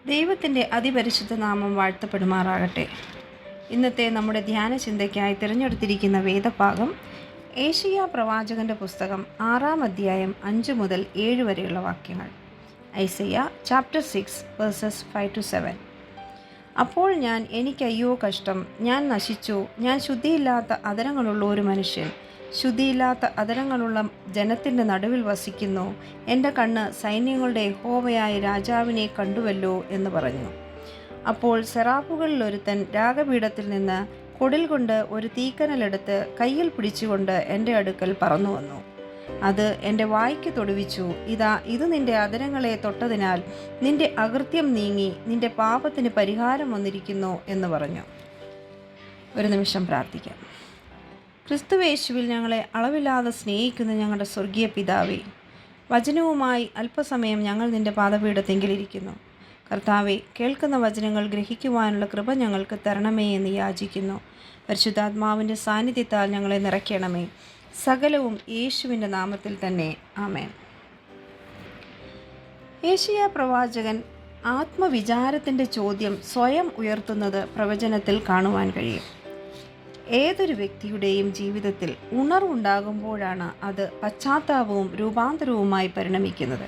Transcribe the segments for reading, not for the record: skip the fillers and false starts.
ദൈവത്തിൻ്റെ അതിപരിശുദ്ധ നാമം വാഴ്ത്തപ്പെടുമാറാകട്ടെ. ഇന്നത്തെ നമ്മുടെ ധ്യാന ചിന്തയ്ക്കായി തിരഞ്ഞെടുത്തിരിക്കുന്ന വേദഭാഗം ഏശയ്യാ പ്രവാചകൻ്റെ പുസ്തകം 6-ാം അധ്യായം 5 മുതൽ 7 വരെയുള്ള വാക്യങ്ങൾ. ഐസയ്യ ചാപ്റ്റർ 6 വേഴ്സസ് 5-7. അപ്പോൾ എനിക്കയ്യോ കഷ്ടം, ഞാൻ നശിച്ചു, ഞാൻ ശുദ്ധിയില്ലാത്ത അധരങ്ങളുള്ള ഒരു മനുഷ്യൻ, ശുദ്ധിയില്ലാത്ത അധരങ്ങളുള്ള ജനത്തിൻ്റെ നടുവിൽ വസിക്കുന്നു. എൻ്റെ കണ്ണ് സൈന്യങ്ങളുടെ യഹോവയായ രാജാവിനെ കണ്ടുവല്ലോ എന്ന് പറഞ്ഞു. അപ്പോൾ സെറാഫുകളിലൊരുത്തൻ രാഗപീഠത്തിൽ നിന്ന് കൊടിൽ കൊണ്ട് ഒരു തീക്കനലെടുത്ത് കയ്യിൽ പിടിച്ചുകൊണ്ട് എൻ്റെ അടുക്കൽ പറന്നു വന്നു. അത് എൻ്റെ വായ്ക്ക് തൊടുവിച്ചു. ഇതാ, ഇത് നിൻ്റെ അധരങ്ങളെ തൊട്ടതിനാൽ നിൻ്റെ അകൃത്യം നീങ്ങി, നിൻ്റെ പാപത്തിന് പരിഹാരം വന്നിരിക്കുന്നു എന്ന് പറഞ്ഞു. ഒരു നിമിഷം പ്രാർത്ഥിക്കാം. ക്രിസ്തുവേശുവിൽ ഞങ്ങളെ അളവില്ലാതെ സ്നേഹിക്കുന്ന ഞങ്ങളുടെ സ്വർഗീയ പിതാവേ, വചനവുമായി അല്പസമയം ഞങ്ങൾ നിൻ്റെ പാദപീഠത്തെങ്കിലിരിക്കുന്നു. കർത്താവെ, കേൾക്കുന്ന വചനങ്ങൾ ഗ്രഹിക്കുവാനുള്ള കൃപ ഞങ്ങൾക്ക് തരണമേ എന്ന് യാചിക്കുന്നു. പരിശുദ്ധാത്മാവിൻ്റെ സാന്നിധ്യത്താൽ ഞങ്ങളെ നിറയ്ക്കണമേ. സകലവും യേശുവിൻ്റെ നാമത്തിൽ തന്നെ, ആമേൻ. ഏശയ്യാ പ്രവാചകൻ ആത്മവിചാരത്തിൻ്റെ ചോദ്യം സ്വയം ഉയർത്തുന്നത് പ്രവചനത്തിൽ കാണുവാൻ കഴിയും. ഏതൊരു വ്യക്തിയുടെയും ജീവിതത്തിൽ ഉണർവുണ്ടാകുമ്പോഴാണ് അത് പശ്ചാത്താപവും രൂപാന്തരവുമായി പരിണമിക്കുന്നത്.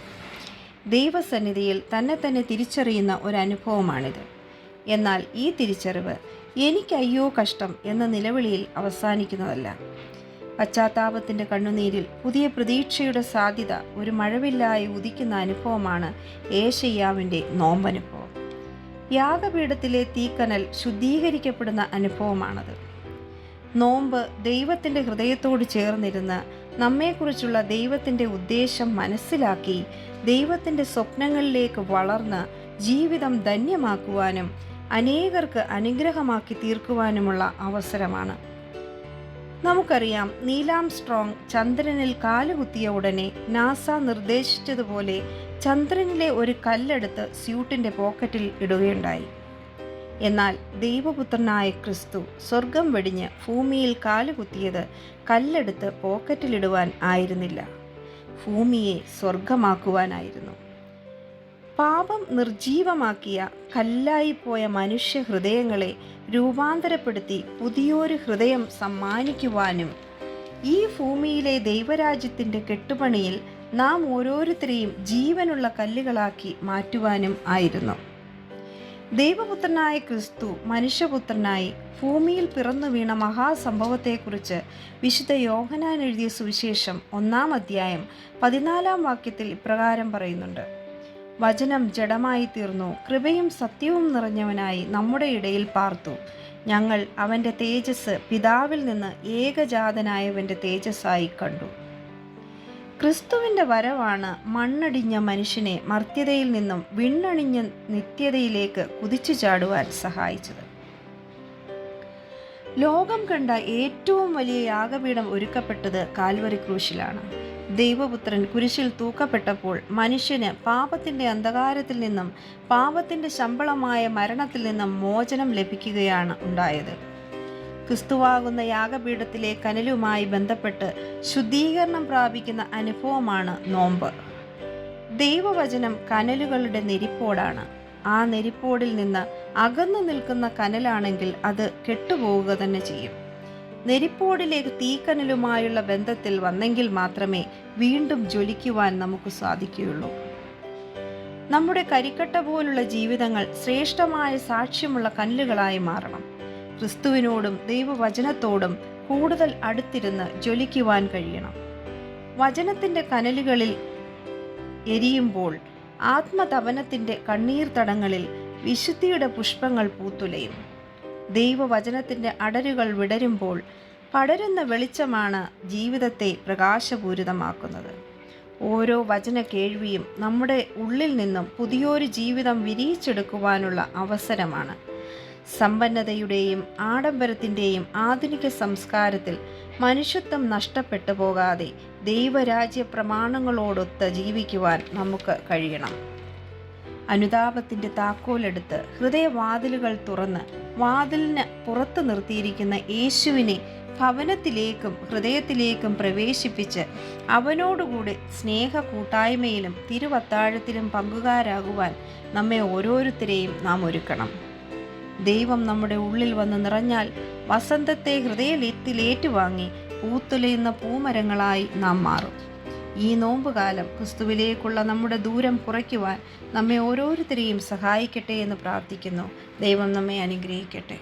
ദൈവസന്നിധിയിൽ തന്നെ തിരിച്ചറിയുന്ന ഒരനുഭവമാണിത്. എന്നാൽ ഈ തിരിച്ചറിവ് എനിക്കയ്യോ കഷ്ടം എന്ന നിലവിളിയിൽ അവസാനിക്കുന്നതല്ല. പശ്ചാത്താപത്തിൻ്റെ കണ്ണുനീരിൽ പുതിയ പ്രതീക്ഷയുടെ സാധ്യത ഒരു മഴവില്ലായി ഉദിക്കുന്ന അനുഭവമാണ് ഏശയ്യാവിൻ്റെ നോമ്പനുഭവം. യാഗപീഠത്തിലെ തീക്കനൽ ശുദ്ധീകരിക്കപ്പെടുന്ന അനുഭവമാണത്. നോമ്പ് ദൈവത്തിൻ്റെ ഹൃദയത്തോട് ചേർന്നിരുന്ന് നമ്മെക്കുറിച്ചുള്ള ദൈവത്തിൻ്റെ ഉദ്ദേശം മനസ്സിലാക്കി ദൈവത്തിൻ്റെ സ്വപ്നങ്ങളിലേക്ക് വളർന്ന് ജീവിതം ധന്യമാക്കുവാനും അനേകർക്ക് അനുഗ്രഹമാക്കി തീർക്കുവാനുമുള്ള അവസരമാണ്. നമുക്കറിയാം, നീൽ ആംസ്ട്രോങ് ചന്ദ്രനിൽ കാലുകുത്തിയ ഉടനെ നാസ നിർദ്ദേശിച്ചതുപോലെ ചന്ദ്രനിലെ ഒരു കല്ലെടുത്ത് സ്യൂട്ടിൻ്റെ പോക്കറ്റിൽ ഇടുകയുണ്ടായി. എന്നാൽ ദൈവപുത്രനായ ക്രിസ്തു സ്വർഗം വെടിഞ്ഞ് ഭൂമിയിൽ കാലുകുത്തിയത് കല്ലെടുത്ത് പോക്കറ്റിലിടുവാൻ ആയിരുന്നില്ല, ഭൂമിയെ സ്വർഗമാക്കുവാനായിരുന്നു. പാപം നിർജീവമാക്കിയ കല്ലായിപ്പോയ മനുഷ്യ ഹൃദയങ്ങളെ രൂപാന്തരപ്പെടുത്തി പുതിയൊരു ഹൃദയം സമ്മാനിക്കുവാനും ഈ ഭൂമിയിലെ ദൈവരാജ്യത്തിൻ്റെ കെട്ടുപണിയിൽ നാം ഓരോരുത്തരെയും ജീവനുള്ള കല്ലുകളാക്കി മാറ്റുവാനും ആയിരുന്നു. ദൈവപുത്രനായ ക്രിസ്തു മനുഷ്യപുത്രനായി ഭൂമിയിൽ പിറന്നു വീണ മഹാസംഭവത്തെക്കുറിച്ച് വിശുദ്ധ യോഹന്നാൻ എഴുതിയ സുവിശേഷം 1-ാം അധ്യായം 14-ാം വാക്യത്തിൽ ഇപ്രകാരം പറയുന്നുണ്ട്: വചനം ജഡമായി തീർന്നു, കൃപയും സത്യവും നിറഞ്ഞവനായി നമ്മുടെ ഇടയിൽ പാർത്തു. ഞങ്ങൾ അവൻ്റെ തേജസ് പിതാവിൽ നിന്ന് ഏകജാതനായവൻ്റെ തേജസ്സായി കണ്ടു. ക്രിസ്തുവിൻ്റെ വരവാണ് മണ്ണടിഞ്ഞ മനുഷ്യനെ മർത്യതയിൽ നിന്നും വിണ്ണണിഞ്ഞ നിത്യതയിലേക്ക് കുതിച്ചു ചാടുവാൻ സഹായിച്ചത്. ലോകം കണ്ട ഏറ്റവും വലിയ യാഗപീഠം ഒരുക്കപ്പെട്ടത് കാൽവരി ക്രൂശിലാണ്. ദൈവപുത്രൻ കുരിശിൽ തൂക്കപ്പെട്ടപ്പോൾ മനുഷ്യന് പാപത്തിൻ്റെ അന്ധകാരത്തിൽ നിന്നും പാപത്തിൻ്റെ ശമ്പളമായ മരണത്തിൽ നിന്നും മോചനം ലഭിക്കുകയാണ് ഉണ്ടായത്. ക്രിസ്തുവാകുന്ന യാഗപീഠത്തിലെ കനലുമായി ബന്ധപ്പെട്ട് ശുദ്ധീകരണം പ്രാപിക്കുന്ന അനുഭവമാണ് നോമ്പ്. ദൈവവചനം കനലുകളുടെ നെരിപ്പോടാണ്. ആ നെരിപ്പോടിൽ നിന്ന് അകന്നു നിൽക്കുന്ന കനലാണെങ്കിൽ അത് കെട്ടുപോവുക തന്നെ ചെയ്യും. നെരിപ്പോടിലേക്ക് തീക്കനലുമായുള്ള ബന്ധത്തിൽ വന്നെങ്കിൽ മാത്രമേ വീണ്ടും ജ്വലിക്കുവാൻ നമുക്ക് സാധിക്കുകയുള്ളൂ. നമ്മുടെ കരിക്കട്ട പോലുള്ള ജീവിതങ്ങൾ ശ്രേഷ്ഠമായ സാക്ഷ്യമുള്ള കനലുകളായി മാറണം. ക്രിസ്തുവിനോടും ദൈവവചനത്തോടും കൂടുതൽ അടുത്തിരുന്ന് ജ്വലിക്കുവാൻ കഴിയണം. വചനത്തിൻ്റെ കനലുകളിൽ എരിയുമ്പോൾ ആത്മതപനത്തിൻ്റെ കണ്ണീർ തടങ്ങളിൽ വിശുദ്ധിയുടെ പുഷ്പങ്ങൾ പൂത്തുലയും. ദൈവവചനത്തിൻ്റെ അടരുകൾ വിടരുമ്പോൾ പടരുന്ന വെളിച്ചമാണ് ജീവിതത്തെ പ്രകാശപൂരിതമാക്കുന്നത്. ഓരോ വചന കേൾവിയും നമ്മുടെ ഉള്ളിൽ നിന്നും പുതിയൊരു ജീവിതം വിരിയിച്ചെടുക്കുവാനുള്ള അവസരമാണ്. സമ്പന്നതയുടെയും ആഡംബരത്തിൻ്റെയും ആധുനിക സംസ്കാരത്തിൽ മനുഷ്യത്വം നഷ്ടപ്പെട്ടു പോകാതെ ദൈവരാജ്യ പ്രമാണങ്ങളോടൊത്ത് ജീവിക്കുവാൻ നമുക്ക് കഴിയണം. അനുതാപത്തിൻ്റെ താക്കോലെടുത്ത് ഹൃദയവാതിലുകൾ തുറന്ന് വാതിലിന് പുറത്തു നിർത്തിയിരിക്കുന്ന യേശുവിനെ ഭവനത്തിലേക്കും ഹൃദയത്തിലേക്കും പ്രവേശിപ്പിച്ച് അവനോടുകൂടി സ്നേഹ കൂട്ടായ്മയിലും തിരുവത്താഴത്തിലും പങ്കുകാരാകുവാൻ നമ്മെ ഓരോരുത്തരെയും നാം ഒരുക്കണം. ദൈവം നമ്മുടെ ഉള്ളിൽ വന്ന് നിറഞ്ഞാൽ വസന്തത്തെ ഹൃദയത്തിലേറ്റുവാങ്ങി പൂത്തുലയുന്ന പൂമരങ്ങളായി നാം മാറും. ഈ നോമ്പുകാലം ക്രിസ്തുവിലേക്കുള്ള നമ്മുടെ ദൂരം കുറയ്ക്കുവാൻ നമ്മെ ഓരോരുത്തരെയും സഹായിക്കട്ടെ എന്ന് പ്രാർത്ഥിക്കുന്നു. ദൈവം നമ്മെ അനുഗ്രഹിക്കട്ടെ.